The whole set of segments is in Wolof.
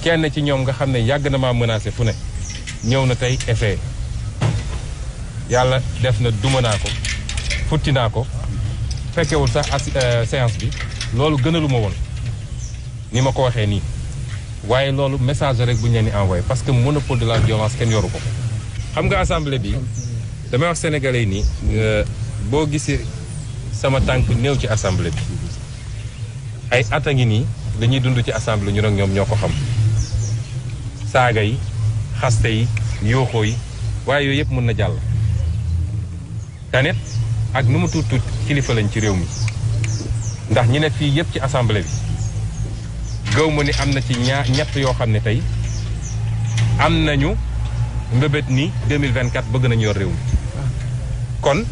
kenn ci ñoom nga xam ne yàgg na maa menacé fu ne ñëw na tey effet yàlla def na duma naa ko futti naa ko fekkewul sax séance bi loolu gënalu ma woon ni ma ko waxee nii waaye loolu message rek bu ñu leen di envoyé parce que monopole de la violence kenn yoru ko. xam nga assemblée bi damay wax sénégalais yi nii boo gisee sama tànk néew ci assemblée bi ay at a ngi nii dañuy dund ci assemblée ñu nag ñoom ñoo ko xam saaga yi xaste yi yooxoo yi waaye yooyu yëpp mën na jàll. tanet ak nu mu tuut tuut kilifa lañ ci réew mi ndax ñi ne fii yëpp ci assemblée bi gëw ma ni am na ci ñett yoo xam ne tey am nañu mbébét ni 2024 bëgg nañu yor réew mi kon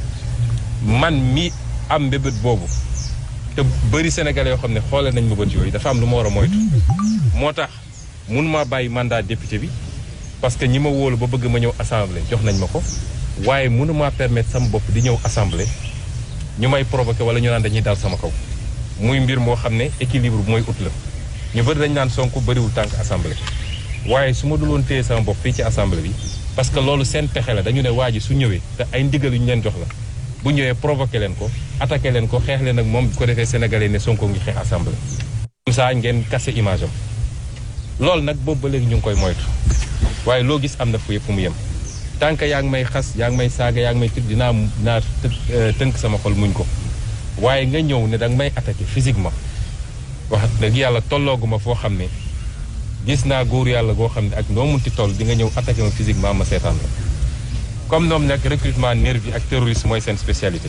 man mi am mbébét boobu te bëri sénégalais yoo xam ne xoole nañ mbébét yooyu dafa am lu ma war a moytu moo tax mun maa bàyyi mandat député bi parce que ñi ma wóolu ba bëgg ma ñëw assemblée jox nañ ma ko waaye mënumaa permettre sama bopp di ñëw assemblée ñu may provoqué wala ñu naan dañuy dal sama kaw muy mbir moo xam ne équilibre bu mooy ut la ñu bëri dañ naan Sonko bëriwul tànk assemblée waaye su ma dul woon téye sama bopp fii ci assemblée bi parce que loolu seen pexe la dañu ne waa ji su ñëwee te ay ndigal yu ñu leen jox la bu ñëwee provoqué leen ko attaqué leen ko xeex leen ak moom bu ko defee sénégalais ne Sonko ngi xeex assemblée comme ça ngeen cassé image am loolu nag boobu ba léegi ñu ngi koy moytu waaye loo gis am na fu mu yem tant que yaa ngi may xas yaa ngi may saaga yaa ngi may tudd dinaa tënk sama xol muñ ko waaye nga ñëw ne danga may attaqué physiquement wax dëgg yàlla tollooguma foo xam ne gis naa góor yàlla goo xam ne ak noo munti toll di nga ñëw attaqué ma physiquement ma seetaan la comme ñoom nag recrutement nervi ak terroriste mooy seen spécialité